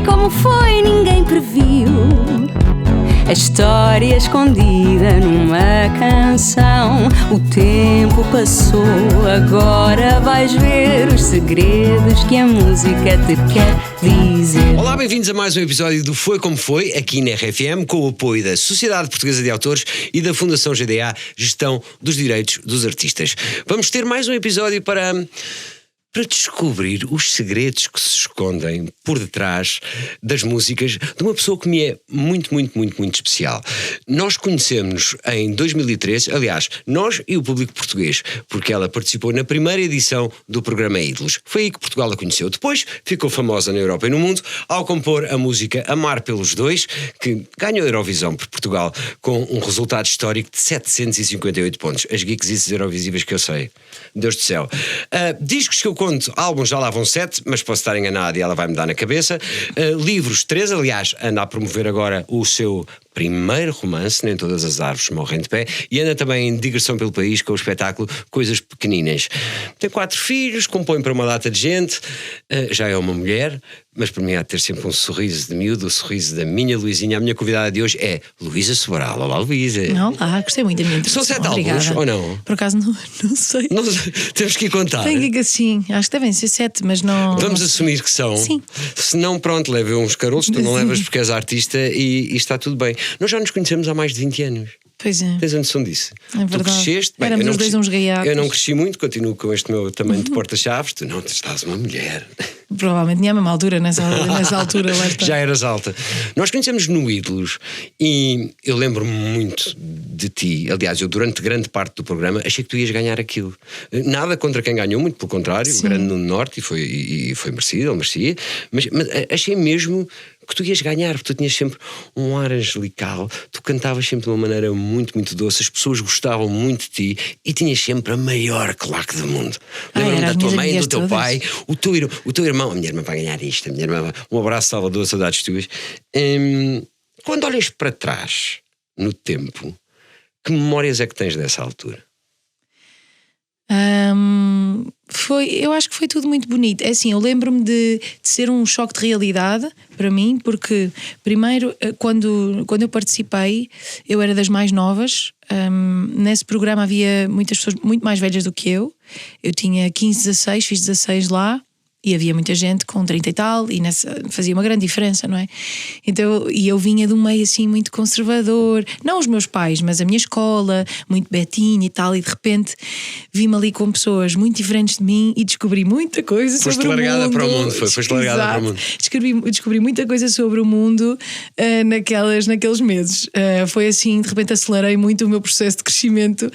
como foi, ninguém previu. A história escondida numa canção. O tempo passou, agora vais ver os segredos que a música te quer dizer. Olá, bem-vindos a mais um episódio do Foi Como Foi, aqui na RFM, com o apoio da Sociedade Portuguesa de Autores e da Fundação GDA, Gestão dos Direitos dos Artistas. Vamos ter mais um episódio para descobrir os segredos que se escondem por detrás das músicas de uma pessoa que me é muito especial. Nós conhecemos-nos em 2013, aliás, nós e o público português, porque ela participou na primeira edição do programa Ídolos. Foi aí que Portugal a conheceu. Depois ficou famosa na Europa e no mundo ao compor a música Amar pelos Dois, que ganhou a Eurovisão por Portugal com um resultado histórico de 758 pontos. As geeksices eurovisivas que eu sei. Deus do céu. Discos que eu conto, álbuns já lá vão 7, mas posso estar enganado e ela vai me dar na cabeça. Livros 3, aliás, anda a promover agora o seu primeiro romance, Nem Todas as Árvores Morrem de Pé, e anda também em digressão pelo país com o espetáculo Coisas Pequeninas. Tem 4 filhos, compõe para uma data de gente, já é uma mulher, mas para mim há de ter sempre um sorriso de miúdo, o sorriso da minha Luizinha. A minha convidada de hoje é Luísa Sobral. Olá, Luísa. Olá, gostei muito da minha introdução. São 7 álbuns, ou não? Por acaso não sei. Não, temos que ir contar. Tem que sim, acho que devem ser 7, mas não... Vamos assumir que são. Sim. Se não, pronto, leve uns carolos, tu não levas porque és artista e está tudo bem. Nós já nos conhecemos há mais de 20 anos. Pois é. Tens a noção disso? É verdade. Tu cresceste, bem, éramos os dois uns gaiatos. Eu não cresci muito, continuo com este meu tamanho de porta-chaves. Tu não, tu estás uma mulher. Provavelmente tinha a mesma altura nessa altura. Lá está. Já eras alta. Nós conhecemos no Ídolos e eu lembro-me muito de ti. Aliás, eu durante grande parte do programa achei que tu ias ganhar aquilo. Nada contra quem ganhou, muito pelo contrário. Sim. O Grande no Norte e foi merecido, ele merecia. Mas achei mesmo que tu ias ganhar, porque tu tinhas sempre um ar angelical, tu cantavas sempre de uma maneira muito doce, as pessoas gostavam muito de ti e tinhas sempre a maior claque do mundo. Lembra-me da tua mãe, do teu pai, o teu irmão. A minha irmã vai ganhar isto, a minha irmã. Um abraço, Salvador, saudades tuas. Quando olhas para trás no tempo, que memórias é que tens dessa altura? Eu acho que foi tudo muito bonito. É assim, eu lembro-me de ser um choque de realidade para mim, porque primeiro, quando eu participei, eu era das mais novas. Nesse programa havia muitas pessoas muito mais velhas do que eu. Eu tinha 15, 16, fiz 16 lá. E havia muita gente com 30 e tal, e fazia uma grande diferença, não é? Então, e eu vinha de um meio assim muito conservador, não os meus pais, mas a minha escola, muito betinha e tal, e de repente vi-me ali com pessoas muito diferentes de mim e descobri muita coisa sobre o mundo. Foste largada para o mundo, foste largada para o mundo. Descobri muita coisa sobre o mundo naqueles meses. Foi assim, de repente acelerei muito o meu processo de crescimento,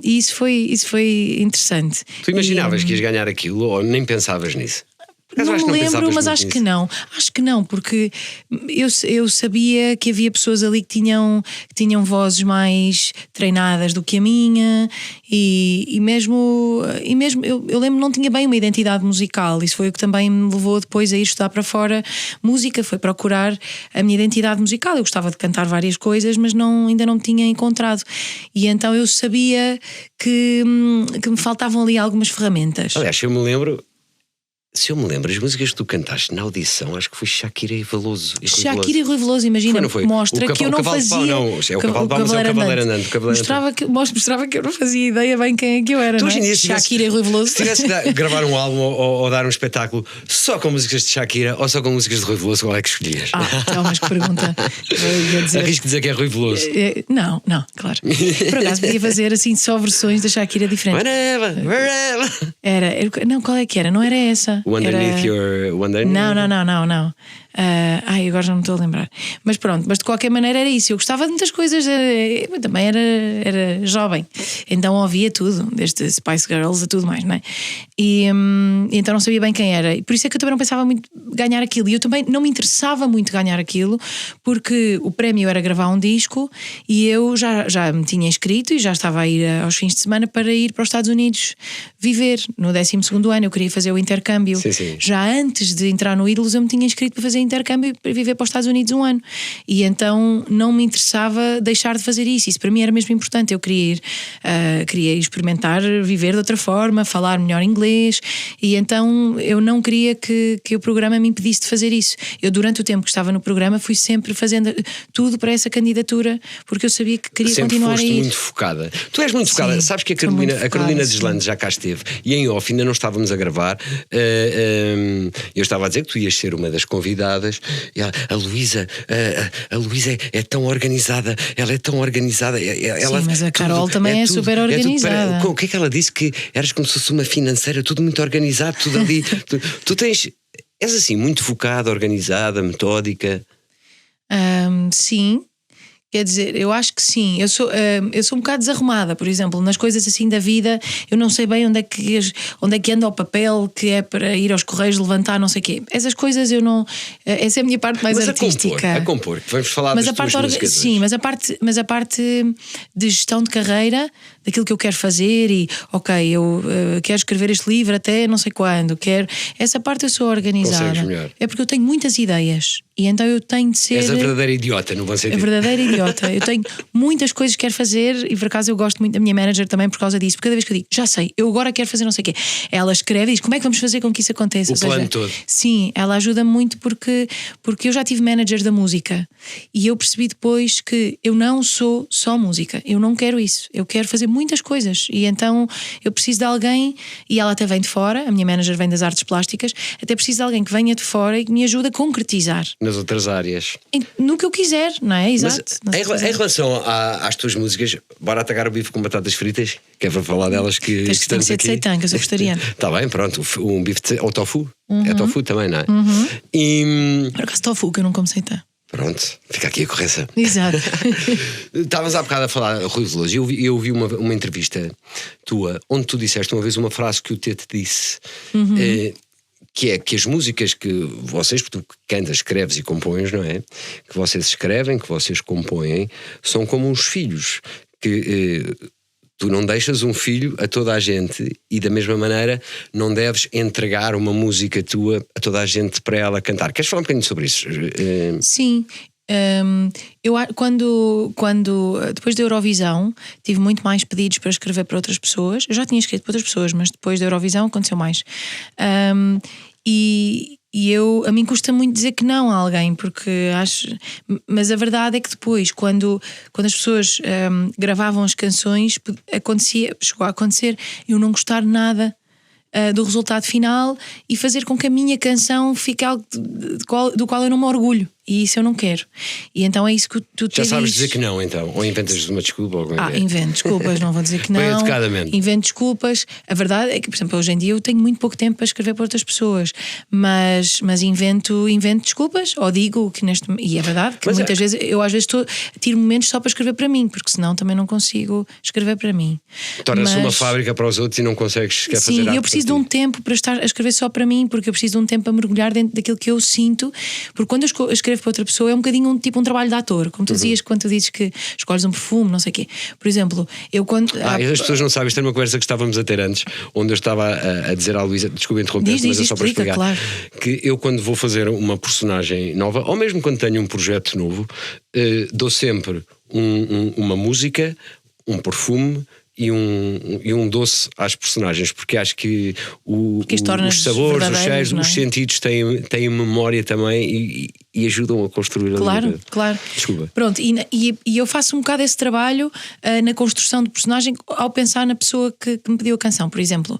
e isso foi interessante. Tu imaginavas que ias ganhar aquilo ou nem pensavas nisso? Não me lembro, mas acho que não. Acho que não, porque eu sabia que havia pessoas ali que tinham vozes mais treinadas do que a minha, e mesmo eu lembro que não tinha bem uma identidade musical. Isso foi o que também me levou depois a ir estudar para fora música, foi procurar a minha identidade musical. Eu gostava de cantar várias coisas, mas ainda não tinha encontrado. E então eu sabia que me faltavam ali algumas ferramentas. Aliás, se eu me lembro, as músicas que tu cantaste na audição, acho que foi Shakira e Veloso. Shakira e Rui Veloso, imagina, mostra que eu não fazia. O Cavaleiro Andante. Mostrava que eu não fazia ideia bem quem é que eu era. Tu, não é? Shakira e Rui Veloso. Se tivesse que gravar um álbum ou dar um espetáculo só com músicas de Shakira ou só com músicas de Rui Veloso, qual é que escolhias? Então, mas que pergunta. Arrisco dizer que é Rui Veloso. Não, claro. Por acaso podia fazer assim só versões da Shakira diferentes. Wherever. Não, qual é que era? Não era essa. Underneath your... Não. Agora já não estou a lembrar. Mas pronto, mas de qualquer maneira era isso. Eu gostava de muitas coisas. Eu também era jovem, então ouvia tudo, desde Spice Girls a tudo mais, não é? E então não sabia bem quem era. E por isso é que eu também não pensava muito ganhar aquilo. E eu também não me interessava muito ganhar aquilo, porque o prémio era gravar um disco e eu já me tinha inscrito e já estava a ir aos fins de semana para ir para os Estados Unidos viver. No 12º ano eu queria fazer o intercâmbio. Sim. Já antes de entrar no Ídolos eu me tinha inscrito para fazer em intercâmbio para viver para os Estados Unidos um ano. E então não me interessava deixar de fazer isso. Isso para mim era mesmo importante. Eu queria experimentar viver de outra forma, falar melhor inglês, e então eu não queria que o programa me impedisse de fazer isso. Eu, durante o tempo que estava no programa, fui sempre fazendo tudo para essa candidatura, porque eu sabia que queria sempre continuar a ir. Sempre foste muito focada. Tu és muito focada. Sabes que a Carolina Deslandes já cá esteve, e em off ainda não estávamos a gravar. Eu estava a dizer que tu ias ser uma das convidadas. E a Luísa é tão organizada, ela é tão organizada. Sim, mas a Carol também é super organizada. O que é que ela disse? Que eras como se fosse uma financeira, tudo muito organizado, tudo ali. Tu és assim, muito focada, organizada, metódica. Sim. Quer dizer, eu acho que sim. Eu sou um bocado desarrumada, por exemplo, nas coisas assim da vida. Eu não sei bem onde é que anda o papel que é para ir aos correios levantar, não sei o quê. Essas coisas eu não. Essa é a minha parte mais artística. A compor, vamos falar das tuas músicas. Sim, mas a parte de gestão de carreira, daquilo que eu quero fazer, e eu quero escrever este livro até não sei quando, essa parte eu sou organizada. Consegues melhor. É porque eu tenho muitas ideias e então eu tenho de ser. És a verdadeira idiota, no bom sentido. A verdadeira idiota. Eu tenho muitas coisas que quero fazer, e por acaso eu gosto muito da minha manager também por causa disso, porque cada vez que eu digo, já sei, eu agora quero fazer não sei o quê, ela escreve e diz, como é que vamos fazer com que isso aconteça? O plano todo. Sim, ela ajuda muito porque eu já tive manager da música e eu percebi depois que eu não sou só música, eu não quero isso, eu quero fazer muitas coisas, e então eu preciso de alguém, e ela até vem de fora, a minha manager vem das artes plásticas, até preciso de alguém que venha de fora e que me ajude a concretizar nas outras áreas, no que eu quiser, não é? Exato. Mas, em relação às tuas músicas, bora atacar o bife com batatas fritas, que é para falar delas que estamos aqui. De seitan, que eu sou vegetariana. Está bem, pronto, um bife ou tofu. É tofu também, não é? Por acaso tofu, que eu não como seitan. Pronto, fica aqui a correção. Exato. Estavas há bocado a falar, Rui Veloso, eu ouvi uma entrevista tua onde tu disseste uma vez uma frase que o Tete disse, que é que as músicas que vocês, porque tu cantas, escreves e compões, não é? Que vocês escrevem, que vocês compõem, são como uns filhos, que tu não deixas um filho a toda a gente, e da mesma maneira não deves entregar uma música tua a toda a gente para ela cantar. Queres falar um bocadinho sobre isso? Sim. Eu quando depois da Eurovisão tive muito mais pedidos para escrever para outras pessoas. Eu já tinha escrito para outras pessoas, mas depois da Eurovisão aconteceu mais. E a mim custa muito dizer que não a alguém, porque acho. Mas a verdade é que depois, quando as pessoas gravavam as canções, chegou a acontecer eu não gostar nada do resultado final e fazer com que a minha canção fique algo do qual eu não me orgulho. E isso eu não quero. E então é isso que tu já sabes dizer que não, então? Ou inventas uma desculpa? Ou invento desculpas, não vou dizer que não. Bem educadamente. Invento desculpas. A verdade é que, por exemplo, hoje em dia eu tenho muito pouco tempo para escrever para outras pessoas, mas invento desculpas, ou digo que e é verdade que muitas vezes eu às vezes tiro momentos só para escrever para mim, porque senão também não consigo escrever para mim. Torna-se uma fábrica para os outros e não consegues fazer arte. Sim, eu preciso de um tempo para estar a escrever só para mim, porque eu preciso de um tempo para mergulhar dentro daquilo que eu sinto, porque quando eu escrevo para outra pessoa é um bocadinho um trabalho de ator, como tu dizias quando tu dizes que escolhes um perfume, não sei o quê. Por exemplo, eu quando... as pessoas não sabem, isto é uma conversa que estávamos a ter antes, onde eu estava a dizer à Luísa, desculpa interromper, mas é só para explicar, claro, que eu quando vou fazer uma personagem nova, ou mesmo quando tenho um projeto novo, dou sempre uma música, um perfume e um doce às personagens, porque acho que os sabores, os cheiros, os sentidos têm memória também e ajudam a construir a vida. Claro. Desculpa. Pronto, e eu faço um bocado esse trabalho na construção de personagem ao pensar na pessoa que me pediu a canção. Por exemplo,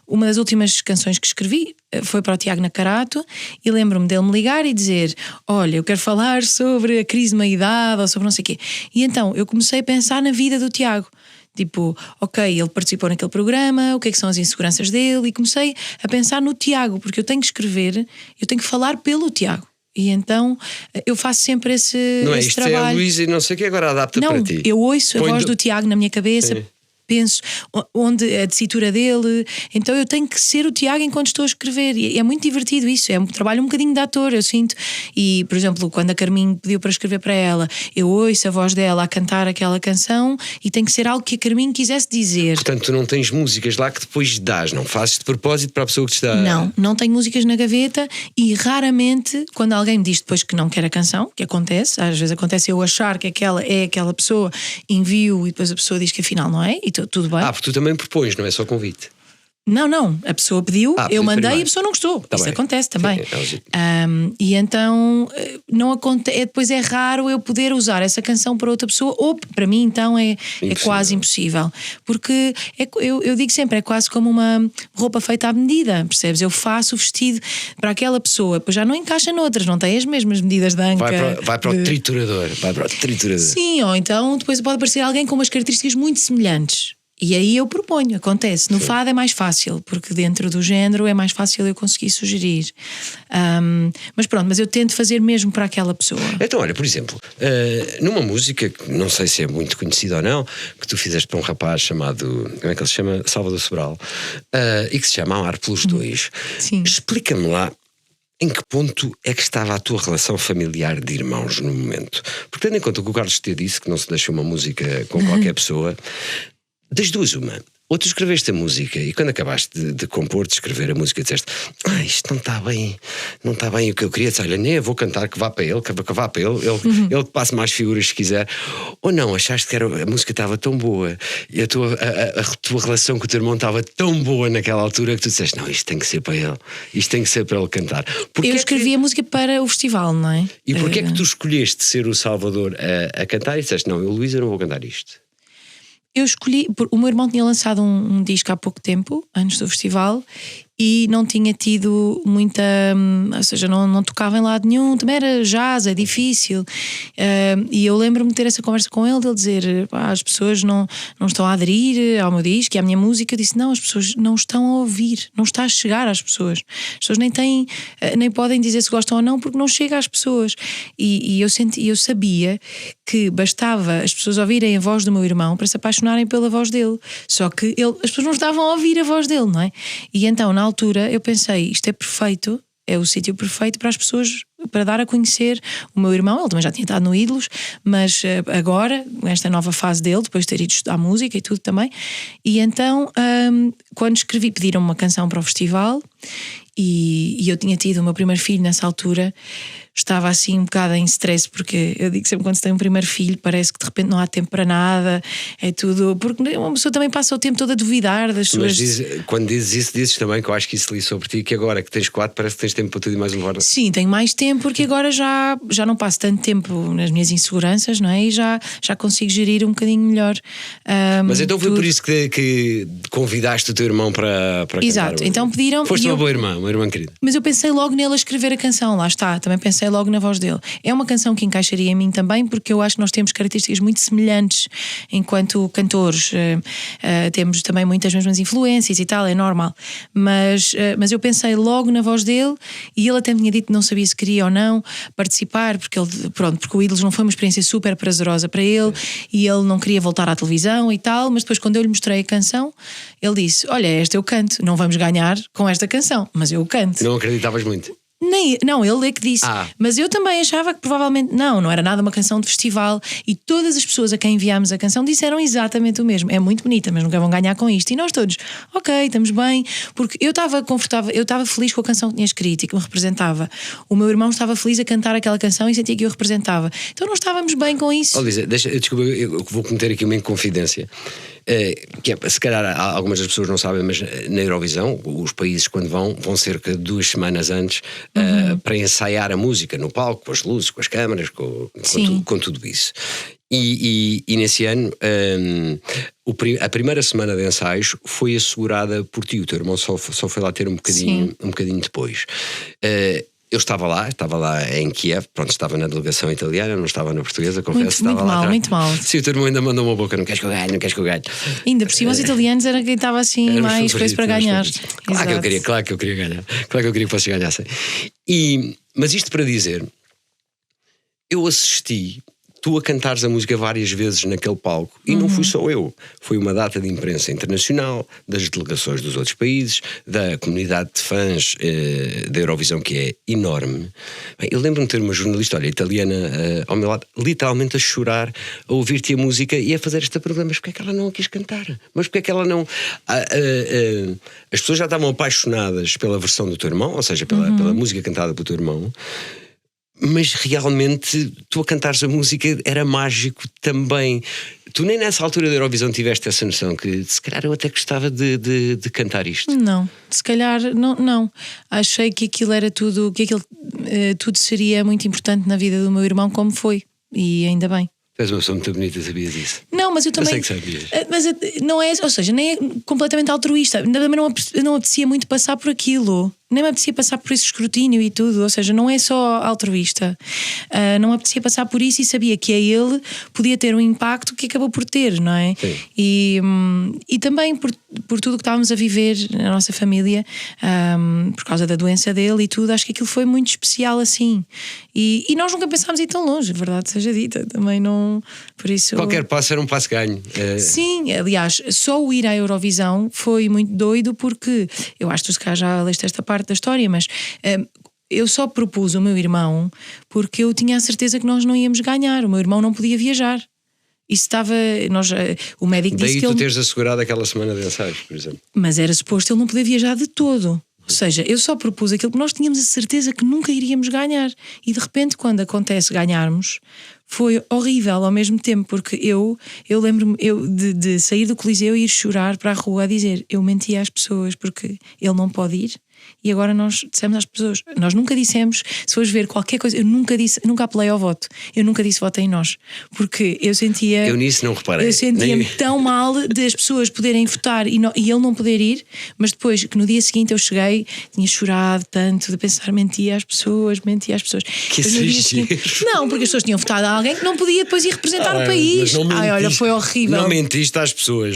uma das últimas canções que escrevi foi para o Tiago Nacarato, e lembro-me dele me ligar e dizer: olha, eu quero falar sobre a crise de meia-idade ou sobre não sei o quê. E então eu comecei a pensar na vida do Tiago. Tipo, ele participou naquele programa, o que é que são as inseguranças dele, e comecei a pensar no Tiago, porque eu tenho que escrever, eu tenho que falar pelo Tiago. E então eu faço sempre esse trabalho. Não é isto, trabalho. É a Luísa e não sei o que, agora adapta para ti. Não, eu ouço a voz do Tiago na minha cabeça. Sim. penso, onde a tessitura dele. Então eu tenho que ser o Tiago enquanto estou a escrever. E é muito divertido isso, é um trabalho um bocadinho de ator, eu sinto. E, por exemplo, quando a Carminho pediu para escrever para ela, eu ouço a voz dela a cantar aquela canção e tem que ser algo que a Carminho quisesse dizer. Portanto, tu não tens músicas lá que depois dás, não fazes de propósito para a pessoa que te está... Não tenho músicas na gaveta e raramente, quando alguém me diz depois que não quer a canção, que acontece, às vezes acontece eu achar que aquela é aquela pessoa, envio e depois a pessoa diz que afinal não é, e tudo bem. Porque tu também propões, não é só convite. Não, a pessoa pediu, eu mandei e a pessoa não gostou. Isso bem. Acontece também. Sim, e então não acontece, depois é raro eu poder usar essa canção para outra pessoa, ou para mim então é quase impossível. Porque eu digo sempre, é quase como uma roupa feita à medida, percebes? Eu faço o vestido para aquela pessoa, depois já não encaixa noutras, não tem as mesmas medidas de anca. Vai para o triturador. Sim, ou então depois pode aparecer alguém com umas características muito semelhantes. E aí eu proponho, acontece. No fado é mais fácil, porque dentro do género é mais fácil eu conseguir sugerir. Mas pronto, mas eu tento fazer mesmo para aquela pessoa. Então, olha, por exemplo, numa música, que não sei se é muito conhecida ou não, que tu fizeste para um rapaz chamado, como é que ele se chama? Salvador Sobral, e que se chama Amar pelos Dois. Sim. Explica-me lá em que ponto é que estava a tua relação familiar de irmãos no momento. Porque tendo em conta o que o Carlos te disse, que não se deixa uma música com qualquer pessoa... Das duas, uma. Ou tu escreveste a música e quando acabaste de compor, de escrever a música, disseste: isto não está bem o que eu queria. Olha, nem eu vou cantar, que vá para ele, que vá para ele, ele que passe mais figuras se quiser. Ou não, achaste que a música estava tão boa e a tua relação com o teu irmão estava tão boa naquela altura que tu disseste: não, isto tem que ser para ele, isto tem que ser para ele cantar. Eu escrevi a música para o festival, não é? E porquê é que tu escolheste ser o Salvador a cantar e disseste: não, eu, Luísa, não vou cantar isto? Eu escolhi, o meu irmão tinha lançado um disco há pouco tempo, antes do festival, e não tinha tido muita, ou seja, não tocava em lado nenhum, também era jazz, é difícil, e eu lembro-me de ter essa conversa com ele, dele dizer: as pessoas não estão a aderir ao meu disco e à minha música. Eu disse: não, as pessoas não estão a ouvir, não está a chegar às pessoas, as pessoas nem podem dizer se gostam ou não, porque não chega às pessoas. E eu sabia que bastava as pessoas ouvirem a voz do meu irmão para se apaixonarem pela voz dele, só que as pessoas não estavam a ouvir a voz dele, não é? E então, na altura, eu pensei: isto é perfeito, é o sítio perfeito para as pessoas, para dar a conhecer o meu irmão. Ele também já tinha estado no Ídolos, mas agora, nesta nova fase dele, depois de ter ido estudar música e tudo também. E então, quando escrevi, pediram-me uma canção para o festival, e eu tinha tido o meu primeiro filho nessa altura. Estava assim um bocado em stress, porque eu digo sempre, quando se tem um primeiro filho, parece que de repente não há tempo para nada, é tudo, porque uma pessoa também passa o tempo todo a duvidar das suas... Mas quando dizes isso, dizes também, que eu acho que isso li sobre ti, que agora que tens 4 parece que tens tempo para tudo e mais um. Sim, tenho mais tempo, porque agora já não passo tanto tempo nas minhas inseguranças, não é? E já consigo gerir um bocadinho melhor. Mas então foi tudo. Por isso que convidaste o teu irmão para Exato, cantar. Então pediram... Foste uma boa irmã, uma irmã querida. Mas eu pensei logo nele a escrever a canção, lá está, também pensei logo na voz dele. É uma canção que encaixaria em mim também, porque eu acho que nós temos características muito semelhantes enquanto cantores, temos também muitas mesmas influências e tal, é normal, mas eu pensei logo na voz dele, e ele até me tinha dito que não sabia se queria ou não participar, porque o Ídolos não foi uma experiência super prazerosa para ele, e ele não queria voltar à televisão e tal, mas depois quando eu lhe mostrei a canção, ele disse: olha, esta eu canto, não vamos ganhar com esta canção, mas eu canto. Não acreditavas muito? Não, ele é que disse. Mas eu também achava que provavelmente não era nada uma canção de festival, e todas as pessoas a quem enviámos a canção disseram exatamente o mesmo: é muito bonita, mas nunca vão ganhar com isto. E nós todos: ok, estamos bem, porque eu estava confortável, eu estava feliz com a canção que tinha escrito e que me representava. O meu irmão estava feliz a cantar aquela canção e sentia que eu representava. Então nós estávamos bem com isso. Lisa, desculpa, eu vou cometer aqui uma inconfidência. Que se calhar algumas das pessoas não sabem, mas na Eurovisão os países, quando vão cerca de 2 semanas antes para ensaiar a música no palco, com as luzes, com as câmaras, com tudo isso. E nesse ano a primeira semana de ensaios foi assegurada por ti. O teu irmão só foi lá ter um bocadinho depois. Eu estava lá em Kiev, estava na delegação italiana, não estava na portuguesa, confesso. Muito mal. Sim, o teu irmão ainda mandou uma boca: não queres que eu ganhe. Ainda por cima os italianos era quem estava assim mais coisa para ganhar. Claro que eu queria ganhar. Claro que eu queria que vocês ganhassem. Mas isto para dizer, eu assisti tu a cantares a música várias vezes naquele palco, e não fui só eu, foi uma data de imprensa internacional, das delegações dos outros países, da comunidade de fãs da Eurovisão, que é enorme. Bem, eu lembro-me de ter uma jornalista, italiana, ao meu lado, literalmente a chorar, a ouvir-te a música e a fazer esta pergunta: mas porquê é que ela não a quis cantar? Mas porquê é que ela não... As pessoas já estavam apaixonadas pela versão do teu irmão, ou seja, pela música cantada pelo teu irmão, mas realmente tu a cantares a música era mágico também. Tu nem nessa altura da Eurovisão tiveste essa noção que se calhar eu até gostava de cantar isto? Não, se calhar não. Achei que aquilo era tudo, que aquilo tudo seria muito importante na vida do meu irmão, como foi, e ainda bem. Tu és uma pessoa muito bonita, sabias disso? Não, mas eu também. Eu sei que sabias. Mas não é, ou seja, nem é completamente altruísta. Também não apetecia muito passar por aquilo. Nem me apetecia passar por esse escrutínio e tudo. Ou seja, não é só altruísta. Não me apetecia passar por isso, e sabia que a ele podia ter um impacto que acabou por ter, não é? Sim. E também por tudo o que estávamos a viver na nossa família, por causa da doença dele e tudo, acho que aquilo foi muito especial assim. E nós nunca pensámos ir tão longe, a verdade seja dita. Também não. Por isso. Qualquer passo era um passo ganho. Sim, aliás, só o ir à Eurovisão foi muito doido, porque eu acho que tu se calhar já leste esta parte da história, mas eu só propus o meu irmão porque eu tinha a certeza que nós não íamos ganhar. O meu irmão não podia viajar. Isso estava. O médico disse que daí tu ele... teres assegurado aquela semana de ensaios, por exemplo. Mas era suposto ele não poder viajar de todo. Ou seja, eu só propus aquilo que nós tínhamos a certeza que nunca iríamos ganhar. E de repente, quando acontece ganharmos, foi horrível ao mesmo tempo, porque eu lembro-me de sair do Coliseu e ir chorar para a rua a dizer: eu menti às pessoas porque ele não pode ir. E agora nós dissemos às pessoas, nós nunca dissemos, se fores ver qualquer coisa, eu nunca apelei ao voto, eu nunca disse votem em nós, porque eu sentia... Eu nisso não reparei. Eu sentia-me tão mal de as pessoas poderem votar e ele não poder ir, mas depois que no dia seguinte eu cheguei, tinha chorado tanto de pensar, menti às pessoas. Que seguinte, não, porque as pessoas tinham votado a alguém que não podia depois ir representar o país. Olha, foi horrível. Não mentiste às pessoas.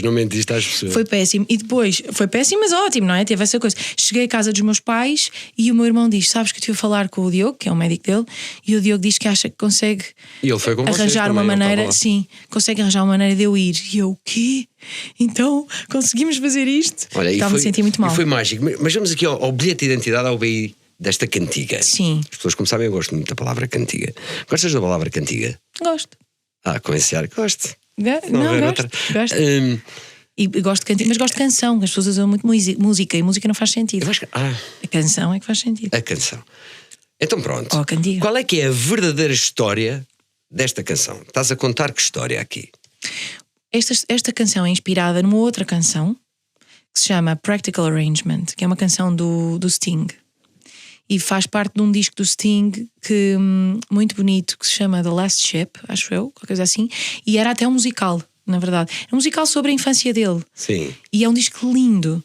Foi péssimo. E depois, foi péssimo, mas ótimo, não é? Teve essa coisa. Cheguei à casa dos meus pais e o meu irmão diz: sabes que eu estive a falar com o Diogo, que é o médico dele, e o Diogo diz que acha que consegue arranjar uma maneira, sim, consegue arranjar uma maneira de eu ir. E eu, o quê? Então conseguimos fazer isto? Olha, estava-me a sentir muito mal. E foi mágico. Mas vamos aqui ao bilhete de identidade, ao BI desta cantiga. Sim. As pessoas, como sabem, eu gosto muito da palavra cantiga. Gostas da palavra cantiga? Gosto. Com esse ar, gosto. Gosto. E gosto de cantiga, mas gosto de canção, que as pessoas usam muito música, e música não faz sentido. A canção é que faz sentido. A canção. Então pronto. A cantiga. Qual é que é a verdadeira história desta canção? Estás a contar que história aqui? Esta canção é inspirada numa outra canção que se chama Practical Arrangement, que é uma canção do Sting. E faz parte de um disco do Sting muito bonito, que se chama The Last Ship, acho eu, qualquer coisa assim. E era até um musical, na verdade. É um musical sobre a infância dele. Sim. E é um disco lindo.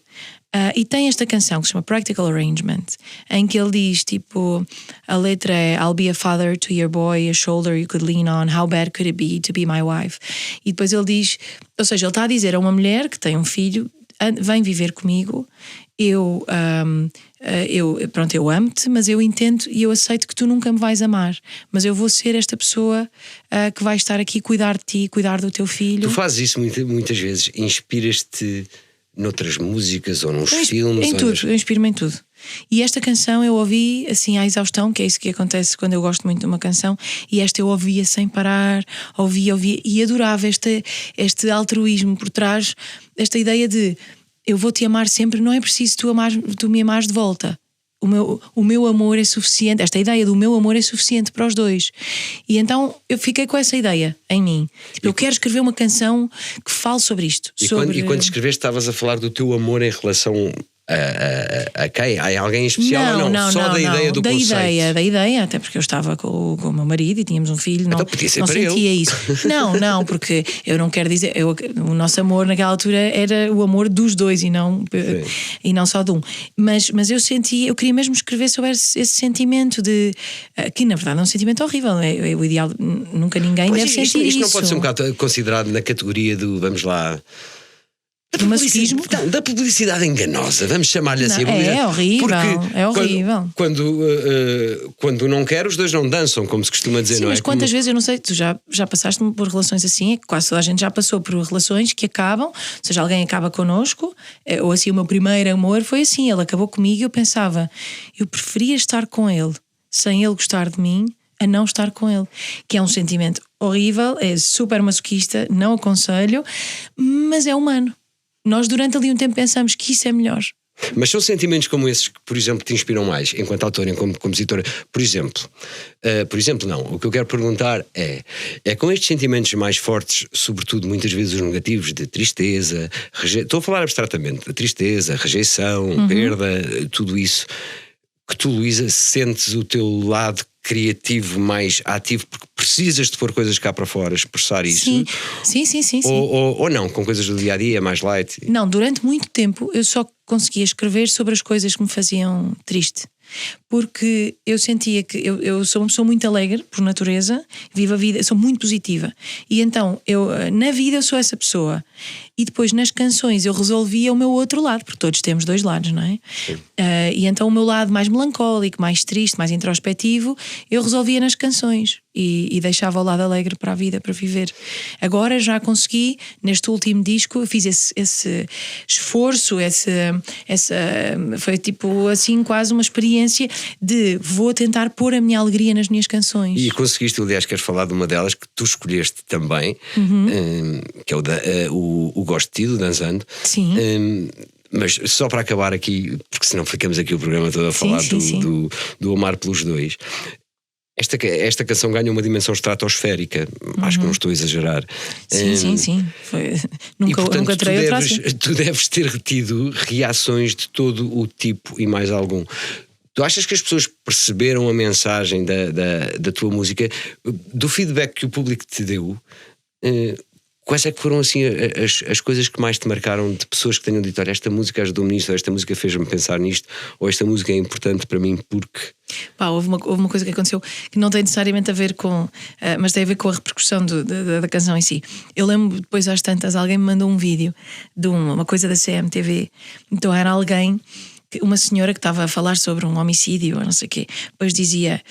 E tem esta canção que se chama Practical Arrangement, em que ele diz, tipo, a letra é: I'll be a father to your boy, a shoulder you could lean on, how bad could it be to be my wife? E depois ele diz, ou seja, ele está a dizer a uma mulher que tem um filho: vem viver comigo, eu amo-te, mas eu entendo e eu aceito que tu nunca me vais amar, mas eu vou ser esta pessoa que vai estar aqui, cuidar de ti, cuidar do teu filho. Tu fazes isso muitas vezes, inspiras-te noutras músicas ou nos filmes? Em tudo, eu inspiro-me em tudo. E esta canção eu ouvi assim à exaustão, que é isso que acontece quando eu gosto muito de uma canção, e esta eu ouvia sem parar, ouvia e adorava este altruísmo por trás, esta ideia de: eu vou te amar sempre, não é preciso tu me amares de volta. O meu amor é suficiente. Esta ideia do meu amor é suficiente para os dois. E então eu fiquei com essa ideia em mim. Tipo, eu quero escrever uma canção que fale sobre isto. E quando escreveste, estavas a falar do teu amor em relação a quem? Há alguém em especial ou não? Só da ideia do conceito? Da ideia, até porque eu estava com o meu marido e tínhamos um filho. Então podia ser não para sentia isso. Não, porque eu não quero dizer. O nosso amor naquela altura era o amor dos dois e não só de um. Mas eu queria mesmo escrever sobre esse sentimento de. Que na verdade é um sentimento horrível. É o ideal. Nunca ninguém deve sentir isso. Isto não pode ser um bocado considerado na categoria do, vamos lá, do masoquismo. Da publicidade enganosa, vamos chamar-lhe assim. É horrível, é horrível. Quando não quer, os dois não dançam, como se costuma dizer, sim, não é? Mas quantas vezes, eu não sei, tu já passaste por relações assim, é que quase toda a gente já passou por relações que acabam, ou seja, alguém acaba connosco, ou assim, o meu primeiro amor foi assim, ele acabou comigo e eu pensava, eu preferia estar com ele sem ele gostar de mim a não estar com ele, que é um sentimento horrível, é super masoquista, não aconselho, mas é humano. Nós durante ali um tempo pensamos que isso é melhor. Mas são sentimentos como esses que, por exemplo, te inspiram mais enquanto autora, enquanto compositora? Por exemplo, não, o que eu quero perguntar é com estes sentimentos mais fortes, sobretudo muitas vezes os negativos, de tristeza, estou a falar abstratamente, de tristeza, rejeição, perda, tudo isso, que tu, Luísa, sentes o teu lado criativo mais ativo porque precisas de pôr coisas cá para fora, expressar isso? Sim. Ou não, com coisas do dia-a-dia, mais light? Não, durante muito tempo eu só conseguia escrever sobre as coisas que me faziam triste. Porque eu sentia que eu sou uma pessoa muito alegre por natureza, vivo a vida, sou muito positiva, e então na vida eu sou essa pessoa, e depois nas canções eu resolvia o meu outro lado, porque todos temos dois lados, não é? E então o meu lado mais melancólico, mais triste, mais introspectivo, eu resolvia nas canções e deixava o lado alegre para a vida, para viver. Agora já consegui, neste último disco, eu fiz esse esforço, foi tipo assim quase uma experiência de vou tentar pôr a minha alegria nas minhas canções. E conseguiste, aliás, queres falar de uma delas que tu escolheste também, que é o Gosto de Ti, do Danzando. Sim. Mas só para acabar aqui, porque senão ficamos aqui o programa todo a falar do Amar pelos Dois. Esta canção ganha uma dimensão estratosférica, acho que não estou a exagerar. Sim. Nunca terei outra assim. Tu deves ter tido reações de todo o tipo e mais algum. Tu achas que as pessoas perceberam a mensagem da tua música, do feedback que o público te deu? Quais é que foram assim as coisas que mais te marcaram, de pessoas que tenham dito: olha, esta música ajudou-me nisto, ou esta música fez-me pensar nisto, ou esta música é importante para mim porque... Houve uma coisa que aconteceu que não tem necessariamente a ver com, mas tem a ver com a repercussão da canção em si. Eu lembro, depois às tantas, alguém me mandou um vídeo de uma coisa da CMTV, então era alguém, uma senhora que estava a falar sobre um homicídio ou não sei o quê, depois dizia: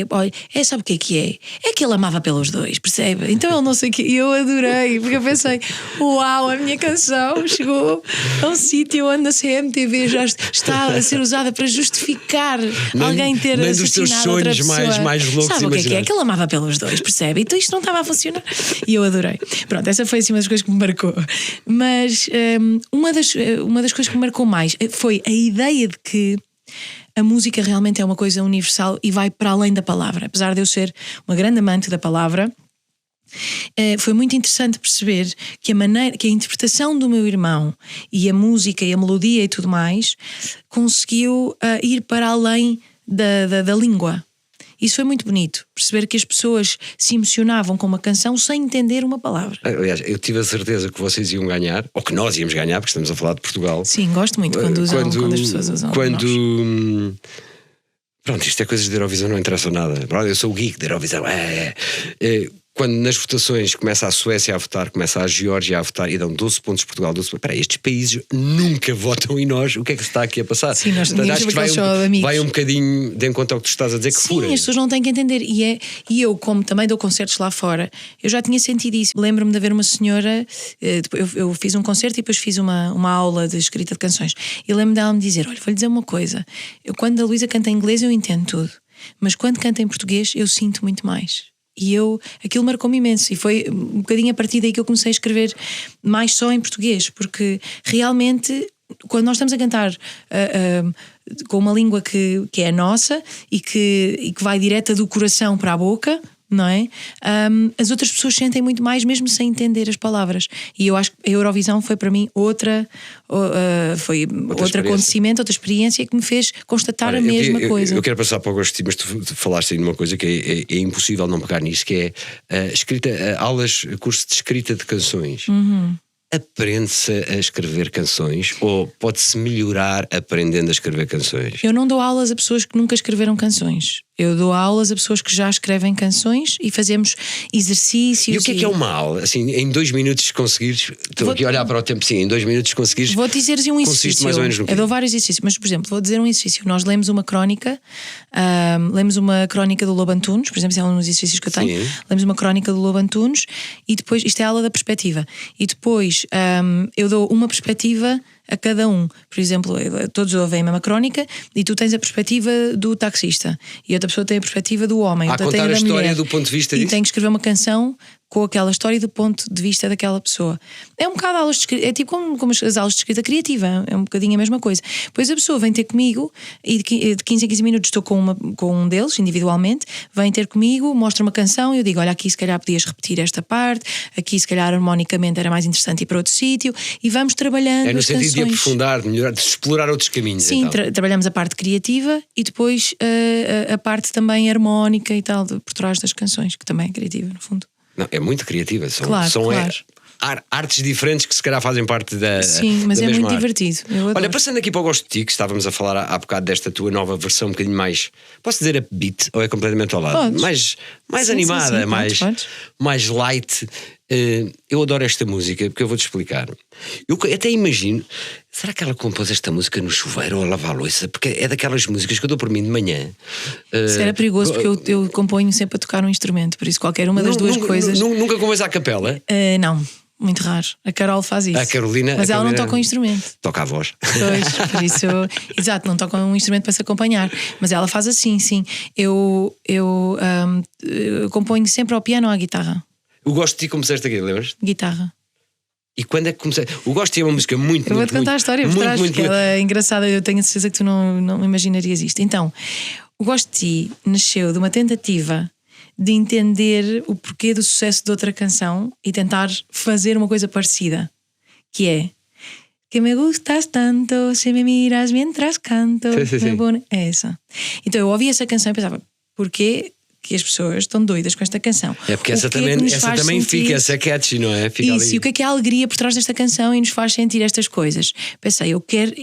olha, sabe o que é? É que ele amava pelos dois, percebe? Então ele não sei o quê. E eu adorei, porque eu pensei: uau, a minha canção chegou a um sítio onde a CMTV já está a ser usada para justificar alguém ter assassinado outra pessoa. mais loucos. Sabe o que é? Que ele amava pelos dois, percebe? Então isto não estava a funcionar. E eu adorei. Pronto, essa foi assim uma das coisas que me marcou. Mas uma das coisas que me marcou mais foi a ideia de que a música realmente é uma coisa universal e vai para além da palavra. Apesar de eu ser uma grande amante da palavra, foi muito interessante perceber que a interpretação do meu irmão e a música e a melodia e tudo mais conseguiu ir para além da língua. Isso foi muito bonito, perceber que as pessoas se emocionavam com uma canção sem entender uma palavra. Aliás, eu tive a certeza que vocês iam ganhar, ou que nós íamos ganhar, porque estamos a falar de Portugal. Sim, gosto muito quando as pessoas usam. Pronto, isto é coisas de Eurovisão, não interessa nada. Eu sou o geek de Eurovisão. Quando nas votações começa a Suécia a votar, começa a Geórgia a votar e dão 12 pontos Portugal, 12 pontos. Espera, estes países nunca votam e nós, o que é que está aqui a passar? Sim, nós acho que vai um bocadinho de encontro ao que tu estás a dizer, que fura. Sim, as pessoas não têm que entender. E eu, como também dou concertos lá fora, eu já tinha sentido isso. Lembro-me de haver uma senhora, eu fiz um concerto e depois fiz uma aula de escrita de canções. E lembro-me dela me dizer: olha, vou-lhe dizer uma coisa, quando a Luísa canta em inglês eu entendo tudo, mas quando canta em português eu sinto muito mais. E aquilo marcou-me imenso, e foi um bocadinho a partir daí que eu comecei a escrever mais só em português, porque realmente quando nós estamos a cantar com uma língua que é a nossa e que vai direta do coração para a boca, não é? As outras pessoas sentem muito mais, mesmo sem entender as palavras. E eu acho que a Eurovisão foi para mim outro acontecimento, outra experiência que me fez constatar a mesma coisa. Eu quero passar para o Gosto de Ti, mas tu falaste aí numa coisa que é impossível não pegar nisso, que é curso de escrita de canções. Aprende-se a escrever canções ou pode-se melhorar aprendendo a escrever canções? Eu não dou aulas a pessoas que nunca escreveram canções. Eu dou aulas a pessoas que já escrevem canções e fazemos exercícios. E o que é uma aula? Assim, em 2 minutos conseguires. Estou aqui a olhar para o tempo, sim, em 2 minutos conseguires. Vou dizer assim um exercício. Mais ou menos no eu dou vários exercícios, mas por exemplo, vou dizer um exercício. Nós lemos uma crónica, do Lobo Antunes, por exemplo, isso é um dos exercícios que eu tenho. Sim. Lemos uma crónica do Lobo Antunes e depois, isto é a aula da perspectiva. E depois eu dou uma perspectiva a cada um. Por exemplo, todos ouvem a mesma crónica e tu tens a perspectiva do taxista e outra pessoa tem a perspectiva do homem. A contar a história do ponto de vista disso. E tem que escrever uma canção com aquela história do ponto de vista daquela pessoa. É um bocado aulas de escrita, é tipo como as aulas de escrita criativa, é um bocadinho a mesma coisa. Depois a pessoa vem ter comigo e de 15 em 15 minutos estou com um deles, individualmente, vem ter comigo, mostra uma canção e eu digo, olha, aqui se calhar podias repetir esta parte, aqui se calhar harmonicamente era mais interessante ir para outro sítio e vamos trabalhando. É no as sentido canções. De aprofundar, de melhorar, de explorar outros caminhos. Sim, então. Trabalhamos a parte criativa e depois a parte também harmónica e tal, por trás das canções, que também é criativa, no fundo. Não, é muito criativa. São claro. Artes diferentes que se calhar fazem parte da. Sim, mas da é mesma muito arte. divertido. Olha, passando aqui para o Gosto de Ti, que estávamos a falar há bocado desta tua nova versão, um bocadinho mais. Posso dizer upbeat ou é completamente ao lado? Podes. Mais Sim, animada, sim, podes. mais light. Eu adoro esta música porque eu vou-te explicar. Eu até imagino, será que ela compôs esta música no chuveiro ou a lavar a louça? Porque é daquelas músicas que eu dou por mim de manhã. Isso era perigoso porque eu componho sempre a tocar um instrumento, por isso qualquer uma das duas coisas. Nunca compôs à capela? Não. Muito raro. A Carol faz isso. A Carolina. Mas ela não toca um instrumento. Toca a voz. Pois, por isso. Exato, não toca um instrumento para se acompanhar. Mas ela faz assim, sim. Eu componho sempre ao piano ou à guitarra. O Gosto de Ti começaste aqui, lembras? Guitarra. E quando é que comecei? O Gosto de Ti é uma música muito. Eu vou-te contar a história por trás, porque ela é engraçada. Eu tenho a certeza que tu não imaginarias isto. Então, o Gosto de Ti nasceu de uma tentativa de entender o porquê do sucesso de outra canção e tentar fazer uma coisa parecida, que é que me gustas tanto, se me miras mientras canto. Sim. É essa. Então eu ouvi essa canção e pensava, porquê que as pessoas estão doidas com esta canção? É porque essa também fica, essa é catchy, não é? Fica isso, ali. e o que é a alegria por trás desta canção e nos faz sentir estas coisas? Pensei, eu quero,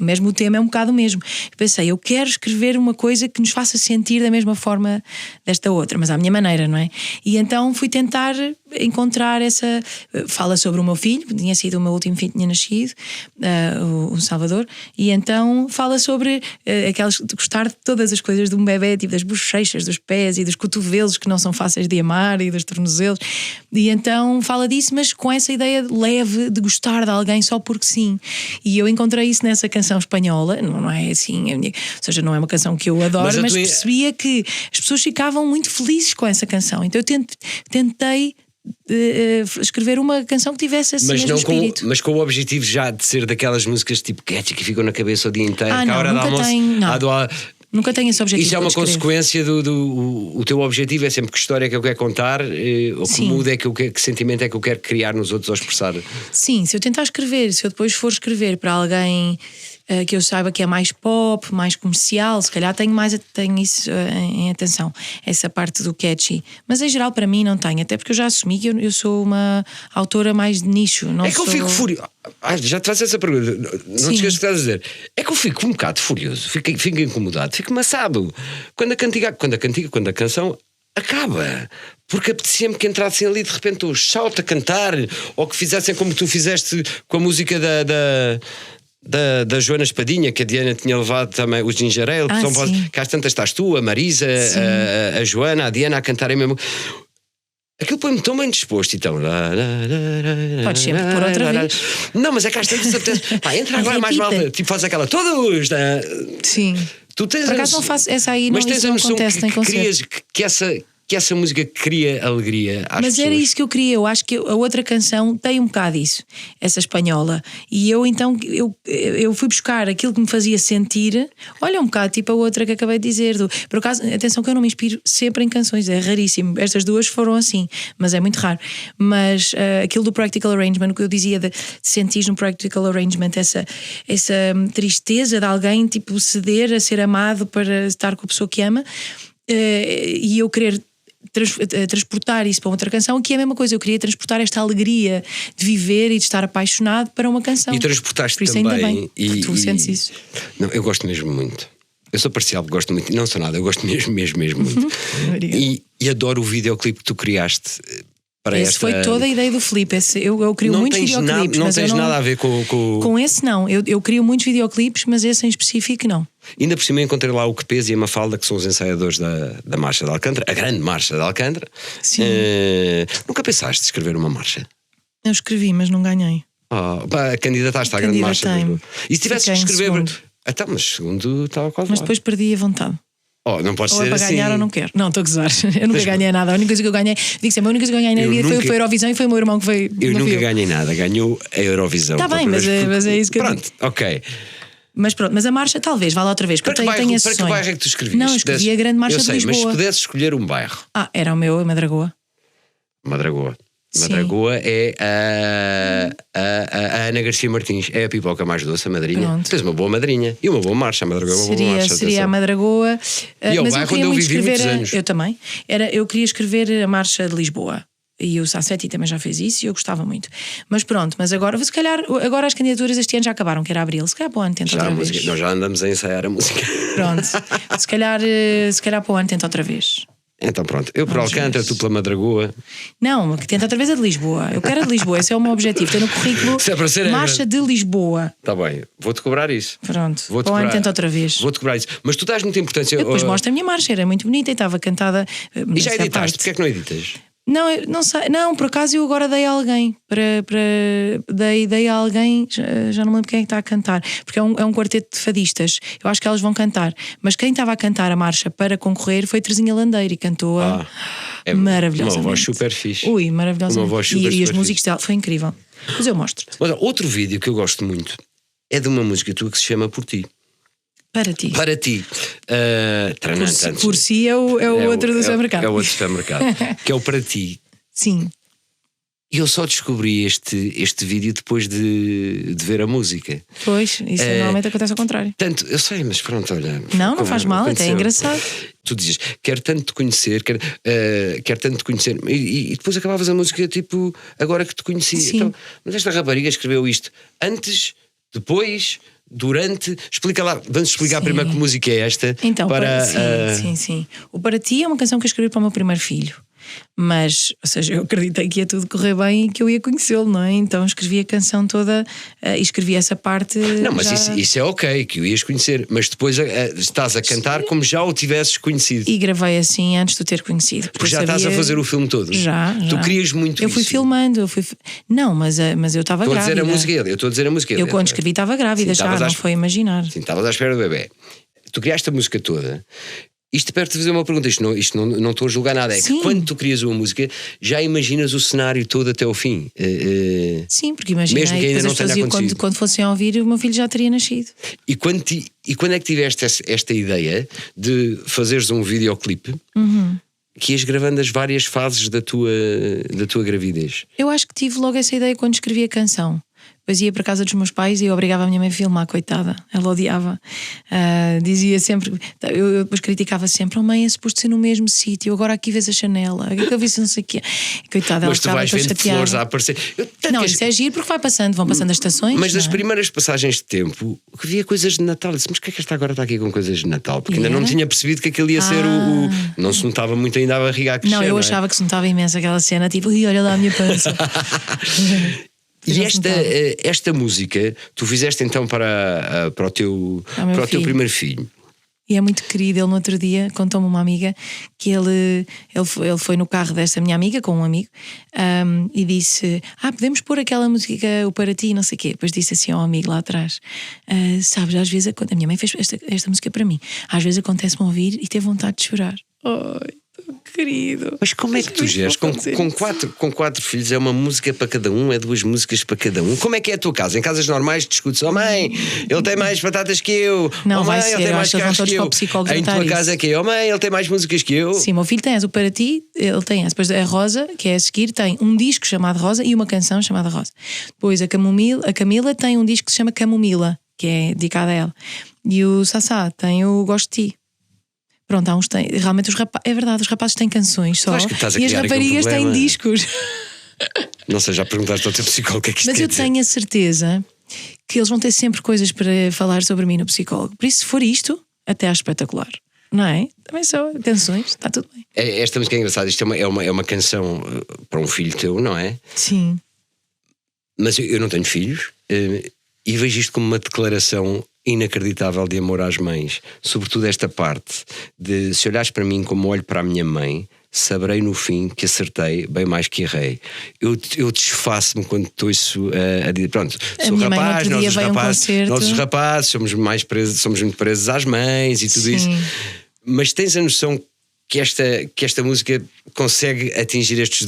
mesmo o tema é um bocado o mesmo. Pensei, eu quero escrever uma coisa que nos faça sentir da mesma forma desta outra, mas à minha maneira, não é? E então fui tentar encontrar essa. Fala sobre o meu filho, tinha sido o meu último filho que tinha nascido, o Salvador, e então fala sobre aquelas de gostar de todas as coisas de um bebê, tipo das bochechas, dos pés e dos cotovelos que não são fáceis de amar e dos tornozelos, e então fala disso, mas com essa ideia leve de gostar de alguém só porque sim. E eu encontrei isso nessa canção espanhola, não é assim, ou seja, não é uma canção que eu adoro, mas percebia que as pessoas ficavam muito felizes com essa canção, então eu tentei escrever uma canção que tivesse esse mesmo espírito. Mas com o objetivo já de ser daquelas músicas tipo catchy que ficam na cabeça o dia inteiro, não, à hora do almoço. Nunca tenho esse objetivo. Isso é uma consequência o teu objetivo é sempre que história é que eu quero contar, ou que mood é que sentimento é que eu quero criar nos outros ou expressar. Sim, se eu tentar escrever, se eu depois for escrever para alguém que eu saiba que é mais pop, mais comercial, se calhar tenho isso em atenção, essa parte do catchy, mas em geral para mim não tenho, até porque eu já assumi que eu sou uma autora mais de nicho. Não que eu fico furioso. Já te faço essa pergunta, não te esqueças o que estás a dizer. É que eu fico um bocado furioso, fico incomodado, fico maçado quando a canção acaba, porque apetecia-me que entrassem ali de repente os salto a cantar, ou que fizessem como tu fizeste com a música da Joana Espadinha, que a Diana tinha levado também, os Ginger Ale, que às tantas estás tu, a Marisa, a Joana, a Diana a cantarem mesmo. Aquilo põe-me tão bem disposto, então. Podes sempre pôr outra vez. Não, mas é que às tantas entra agora mais malta, tipo faz aquela todos. Sim. Tu tens por acaso não faço essa aí, não, isso não acontece nem concerto. Que essa música cria alegria às mas pessoas. Era isso que eu queria. Eu acho que a outra canção tem um bocado isso, essa espanhola, e eu então eu fui buscar aquilo que me fazia sentir. Olha, um bocado tipo a outra que acabei de dizer por acaso, atenção que eu não me inspiro sempre em canções, é raríssimo, estas duas foram assim, mas é muito raro. Mas aquilo do Practical Arrangement, o que eu dizia de sentir no Practical Arrangement essa tristeza de alguém tipo ceder a ser amado para estar com a pessoa que ama, e eu querer transportar isso para outra canção, que é a mesma coisa. Eu queria transportar esta alegria de viver e de estar apaixonado para uma canção. E transportaste por isso também. Ainda bem, tu sentes isso. Não, eu gosto mesmo muito. Eu sou parcial, gosto muito, não sou nada, eu gosto mesmo muito. e adoro o videoclipe que tu criaste para esse esta... foi toda a ideia do Filipe. Eu crio muitos videoclipes. Não tens nada a ver com... Com esse não, eu crio muitos videoclipes, mas esse em específico não. Ainda por cima encontrei lá o Quepes e a Mafalda, que são os ensaiadores da Marcha de Alcântara, a grande Marcha de Alcântara. Sim. Nunca pensaste em escrever uma marcha? Eu escrevi, mas não ganhei. Candidataste à grande marcha. E se tivesse que escrever... Então, mas segundo estava quase mas lá. Depois perdi a vontade. Não pode ou ser é para assim. ganhar ou não quero. Não, estou a gozar. Eu nunca ganhei nada. A única coisa que eu ganhei, digo sempre, a única coisa que eu ganhei na vida foi a Eurovisão e foi o meu irmão que veio. Eu nunca ganhei nada, ganhou a Eurovisão. Está bem, mas é isso que pronto, eu digo. Pronto, ok. Mas pronto, mas a marcha talvez, vá lá outra vez. Para que bairro é que tu escrevias? Não, eu escrevi a grande marcha de Lisboa. Mas se pudesse escolher um bairro. Era o meu, Madragoa. Madragoa é a Ana Garcia Martins, é a pipoca mais doce, a madrinha. Pronto. Tens uma boa madrinha e uma boa marcha. A Madragoa é uma boa marcha. Seria a Madragoa. E é o mas bairro onde eu vivi muitos anos. Eu também. Eu queria escrever a marcha de Lisboa. E o Sassetti também já fez isso e eu gostava muito. Mas pronto, mas agora, se calhar, agora as candidaturas este ano já acabaram, que era abril. Se calhar para o ano tenta outra vez. Nós já andamos a ensaiar a música. Pronto. Se calhar para o ano tenta outra vez. Então pronto, eu por Alcântara, tu pela Madragoa. Não, que tenta outra vez a de Lisboa. Eu quero a de Lisboa, esse é o meu objetivo. Ter no currículo marcha de Lisboa. Está bem, vou-te cobrar isso. Pronto, para o ano tenta outra vez. Vou-te cobrar isso. Mas tu dás muita importância. Eu depois mostro a minha marcha, era muito bonita e estava cantada. E já editaste, porque é que não editas? Não sei, não, por acaso eu agora dei a alguém dei a alguém, já não me lembro quem é que está a cantar, porque é um quarteto de fadistas. Eu acho que elas vão cantar, mas quem estava a cantar a marcha para concorrer foi Terezinha Landeiro e cantou maravilhosamente. Uma voz super fixe. Ui, maravilhosamente. Uma voz super, e as músicas dela, foi incrível. Mas eu mostro. Mas outro vídeo que eu gosto muito é de uma música tua que se chama Por Ti. Para ti. Por si é o outro do supermercado. É o outro supermercado. Que é o Para Ti. Sim. E eu só descobri este vídeo depois de ver a música. Pois, isso normalmente acontece ao contrário. Tanto, eu sei, mas pronto, olha. Não faz mal, até é engraçado. Tu dizes, quero tanto te conhecer, quero tanto te conhecer. E depois acabavas a música tipo, agora que te conheci. Sim. Então, mas esta rapariga escreveu isto antes, depois, durante. Explica lá, vamos explicar primeiro que música é esta. Então, sim. O Para Ti é uma canção que eu escrevi para o meu primeiro filho. Mas, ou seja, eu acreditei que ia tudo correr bem e que eu ia conhecê-lo, não é? Então escrevi a canção toda e escrevi essa parte. Não, mas isso é ok, que o ias conhecer, mas depois estás a cantar como já o tivesses conhecido. E gravei assim antes de o ter conhecido. Porque já estás a fazer o filme todo. Já. Tu querias muito eu fui isso. filmando, Não, mas eu estava grávida. Eu estou a dizer a música dele. Eu quando escrevi estava grávida, sim, já, não foi imaginar. Sim, estavas à espera do bebê. Tu criaste a música toda. Isto para te fazer uma pergunta, isto não estou a julgar nada. É que quando tu crias uma música, já imaginas o cenário todo até ao fim. Sim, porque imaginei mesmo que ainda não tenha acontecido. Quando fossem a ouvir, o meu filho já teria nascido. E quando é que tiveste esta ideia de fazeres um videoclipe que ias gravando as várias fases da tua gravidez? Eu acho que tive logo essa ideia quando escrevi a canção. Depois ia para a casa dos meus pais e eu obrigava a minha mãe a filmar, coitada. Ela odiava. Dizia sempre. Eu depois criticava sempre: mãe, é suposto ser no mesmo sítio. Agora aqui vês a janela. Aqui eu vi não sei o quê. Coitada, mas tu vais vendo flores a aparecer. Isso é giro porque vão passando as estações. Mas das primeiras passagens de tempo, que via coisas de Natal. Eu disse, mas que é que esta agora está aqui com coisas de Natal? Porque ainda não tinha percebido que aquele ia ser o. Não se notava muito ainda a barriga a crescer. Não, eu achava que se notava imenso aquela cena, tipo, olha lá a minha pança. E esta música tu fizeste então para o teu primeiro filho. E é muito querido. Ele no outro dia contou-me uma amiga que ele foi no carro dessa minha amiga com um amigo e disse: podemos pôr aquela música, o Para Ti, não sei o quê. Depois disse assim ao amigo lá atrás: sabes, às vezes a minha mãe fez esta música para mim. Às vezes acontece-me ouvir e ter vontade de chorar. Ai, querido. Mas como é que tu geres? Com quatro filhos é uma música para cada um, é duas músicas para cada um. Como é que é a tua casa? Em casas normais discutes: mãe, ele tem mais batatas que eu. Não, mãe, ele tem mais carros que eu. Em tua isso. casa é que mãe, ele tem mais músicas que eu. Sim, o meu filho tem o Para Ti, ele tem depois a Rosa, que é a seguir, tem um disco chamado Rosa e uma canção chamada Rosa. Depois a Camila tem um disco que se chama Camomila, que é dedicado a ela. E o Sassá tem o Gosto de Ti. Pronto, há uns têm. Realmente é verdade, os rapazes têm canções só. E as raparigas têm discos. Não sei, já perguntaste ao teu psicólogo o que é que isto Mas eu tenho a certeza que eles vão ter sempre coisas para falar sobre mim no psicólogo. Por isso, se for isto, até à espetacular. Não é? Também só canções, está tudo bem. Esta música é engraçada. Isto é uma canção para um filho teu, não é? Sim. Mas eu não tenho filhos e vejo isto como uma declaração inacreditável de amor às mães. Sobretudo esta parte de: se olhares para mim como olho para a minha mãe, saberei no fim que acertei bem mais que errei. Eu desfaço-me quando estou isso a dizer. Pronto, sou rapaz, nós os rapazes somos muito presos às mães e tudo Sim. isso. Mas tens a noção que esta música consegue atingir estes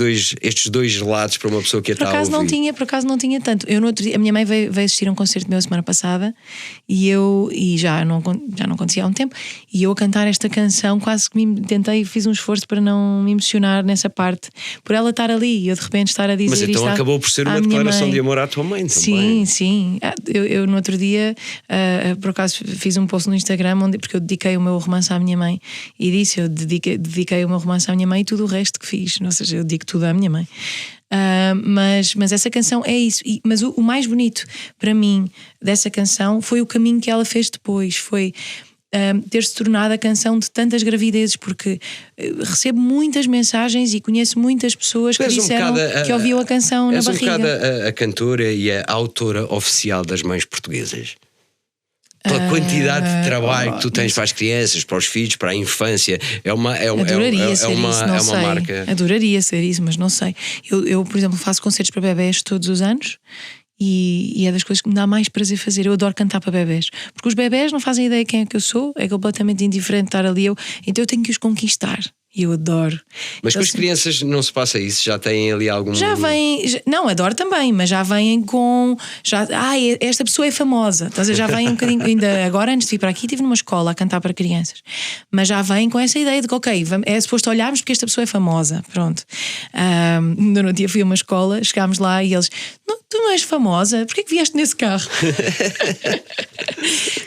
dois lados para uma pessoa que está a ouvir? Por acaso não tinha tanto. Eu, no outro dia, a minha mãe veio assistir a um concerto meu semana passada e já não acontecia há um tempo, e eu a cantar esta canção quase que fiz um esforço para não me emocionar nessa parte, por ela estar ali e eu de repente estar a dizer. Mas então acabou por ser uma declaração de amor à tua mãe também. Sim. Eu no outro dia por acaso fiz um post no Instagram porque eu dediquei o meu romance à minha mãe e disse: eu dediquei o meu romance à minha mãe e tudo o resto que fiz, ou seja, eu digo tudo à minha mãe. Mas essa canção é isso. Mas o mais bonito para mim dessa canção foi o caminho que ela fez depois. Foi ter-se tornado a canção de tantas gravidezes, porque recebo muitas mensagens e conheço muitas pessoas que disseram que ouviam a canção na barriga. És um bocado a cantora e a autora oficial das mães portuguesas. Pela quantidade de trabalho que tu tens para as crianças, para os filhos, para a infância. É uma marca. Adoraria ser isso, mas não sei. Eu, por exemplo, faço concertos para bebés todos os anos e é das coisas que me dá mais prazer fazer. Eu adoro cantar para bebés, porque os bebés não fazem ideia de quem é que eu sou, é completamente indiferente estar ali então eu tenho que os conquistar. E eu adoro. Mas com as crianças não se passa isso? Já têm ali algum... Já vêm... Não, adoro também, mas já vêm com... esta pessoa é famosa. Então, já vêm um bocadinho... Ainda agora, antes de vir para aqui, estive numa escola a cantar para crianças. Mas já vêm com essa ideia de que, ok, é suposto olharmos porque esta pessoa é famosa. Pronto. No dia fui a uma escola, chegámos lá e eles... Tu não és famosa? Porquê que vieste nesse carro?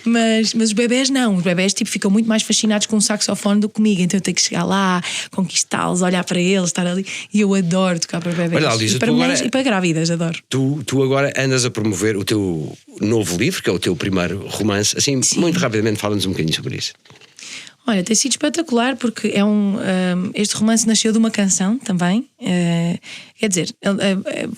mas os bebés não. Os bebés ficam muito mais fascinados com o saxofone do que comigo. Então eu tenho que chegar lá, conquistá-los, olhar para eles, estar ali. E eu adoro tocar para bebés. Olha, Alisa, e para mães e para grávidas, adoro. Tu agora andas a promover o teu novo livro, que é o teu primeiro romance. Assim, sim, muito rapidamente, fala-nos um bocadinho sobre isso. Olha, tem sido espetacular porque este romance nasceu de uma canção também. Quer dizer,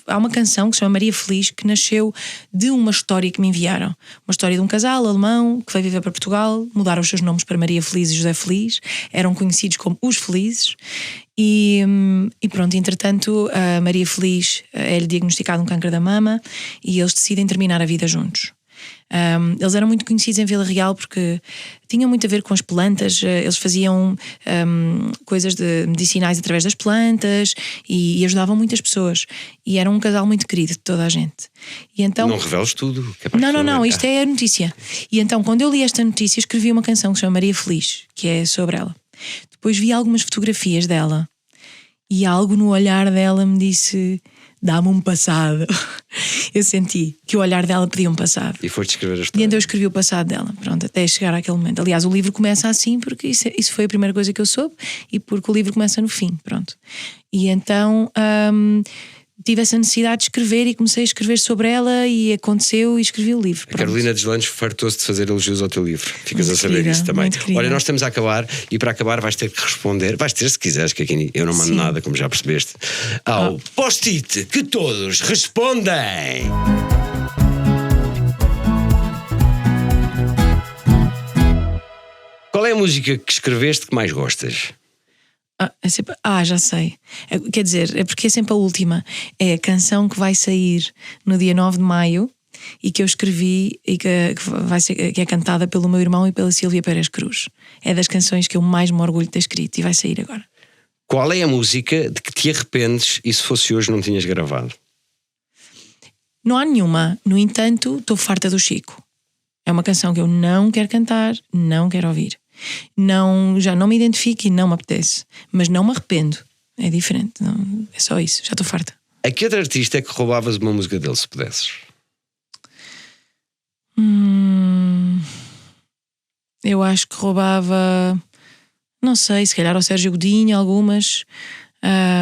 há uma canção que se chama Maria Feliz, que nasceu de uma história que me enviaram. Uma história de um casal alemão que veio viver para Portugal, mudaram os seus nomes para Maria Feliz e José Feliz, eram conhecidos como os Felizes. E pronto, entretanto, a Maria Feliz é-lhe diagnosticado um câncer da mama e eles decidem terminar a vida juntos. Eles eram muito conhecidos em Vila Real porque tinham muito a ver com as plantas. Eles faziam coisas medicinais através das plantas e ajudavam muitas pessoas, e era um casal muito querido de toda a gente. E então, não reveles tudo. Não, isto é a notícia. E então, quando eu li esta notícia, escrevi uma canção que se chama Maria Feliz, que é sobre ela. Depois vi algumas fotografias dela e algo no olhar dela me disse: dá-me um passado. Eu senti que o olhar dela pedia um passado. E foste escrever a história. E então eu escrevi o passado dela, pronto, até chegar àquele momento. Aliás, o livro começa assim porque isso foi a primeira coisa que eu soube, e porque o livro começa no fim, pronto. E então tive essa necessidade de escrever e comecei a escrever sobre ela e aconteceu e escrevi o livro. A Carolina Deslandes fartou-se de fazer elogios ao teu livro. Ficas muito a saber querida, isso também. Olha, nós estamos a acabar e para acabar vais ter que responder, vais ter se quiseres, que aqui eu não mando nada, como já percebeste, ao post-it que todos respondem. Qual é a música que escreveste que mais gostas? Já sei. Quer dizer, é porque é sempre a última. É a canção que vai sair no dia 9 de maio e que eu escrevi e que é cantada pelo meu irmão e pela Sílvia Pérez Cruz. É das canções que eu mais me orgulho de ter escrito e vai sair agora. Qual é a música de que te arrependes e se fosse hoje não tinhas gravado? Não há nenhuma. No entanto, estou farta do Chico. É uma canção que eu não quero cantar, não quero ouvir. Já não me identifico e não me apetece, mas não me arrependo. É diferente, não, é só isso, já estou farta. A que outro artista é que roubavas uma música dele, se pudesses? Eu acho que roubava, não sei, se calhar ao Sérgio Godinho, algumas,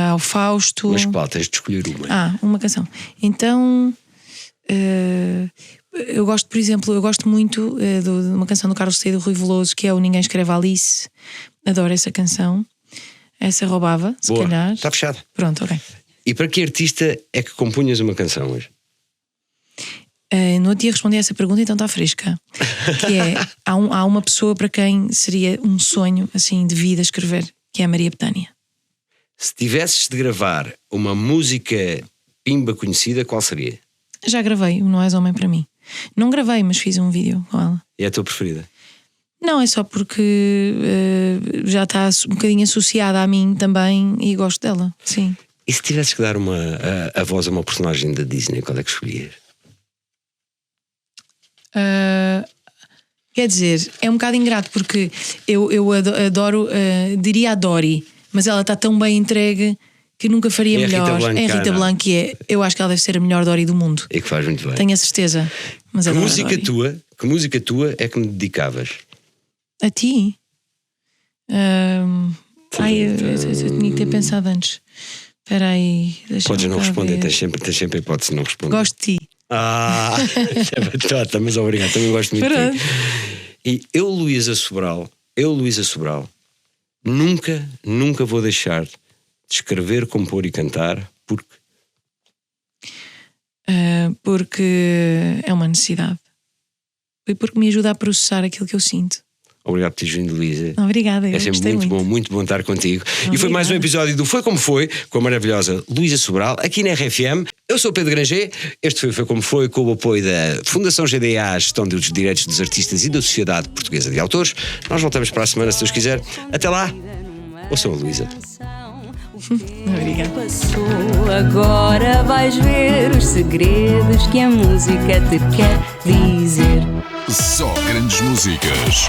ao Fausto. Mas qual? Tens de escolher uma. Uma canção. Então eu gosto, por exemplo, eu gosto muito de uma canção do Carlos Cedo, do Rui Veloso, que é o Ninguém Escreve Alice. Adoro essa canção. Essa roubava, se Boa. calhar. Está fechado. Pronto, ok. E para que artista é que compunhas uma canção hoje? No outro dia respondi a essa pergunta, então está fresca. Que é, há uma pessoa para quem seria um sonho assim de vida escrever, que é a Maria Bethânia. Se tivesses de gravar uma música pimba conhecida, qual seria? Já gravei o Não És Homem para Mim. Não gravei, mas fiz um vídeo com ela. E é a tua preferida? Não, é só porque já está um bocadinho associada a mim também e gosto dela, sim. E se tivesses que dar a voz a uma personagem da Disney, qual é que escolhias? Quer dizer, é um bocado ingrato porque eu adoro, diria a Dory, mas ela está tão bem entregue que nunca faria melhor. É a Rita Blanco, que eu acho que ela deve ser a melhor Dory do mundo. E que faz muito bem. Tenho a certeza. Mas que música tua é que me dedicavas? A ti? Eu tinha que ter pensado antes. Espera aí, podes não responder, tens sempre a hipótese de não responder. Gosto de ti. É batata, mas obrigado, também gosto muito de ti. E eu, Luísa Sobral, nunca vou deixar de escrever, compor e cantar, porque é uma necessidade. E porque me ajuda a processar aquilo que eu sinto. Obrigado por teres vindo, Luísa. Obrigada, é sempre muito bom estar contigo. Obrigada. E foi mais um episódio do Foi Como Foi, com a maravilhosa Luísa Sobral, aqui na RFM. Eu sou o Pedro Granger, este Foi Como Foi, com o apoio da Fundação GDA, Gestão dos Direitos dos Artistas e da Sociedade Portuguesa de Autores. Nós voltamos para a semana, se Deus quiser. Até lá, ouçam a Luísa. Obrigada. Agora vais ver os segredos que a música te quer dizer. Só grandes músicas.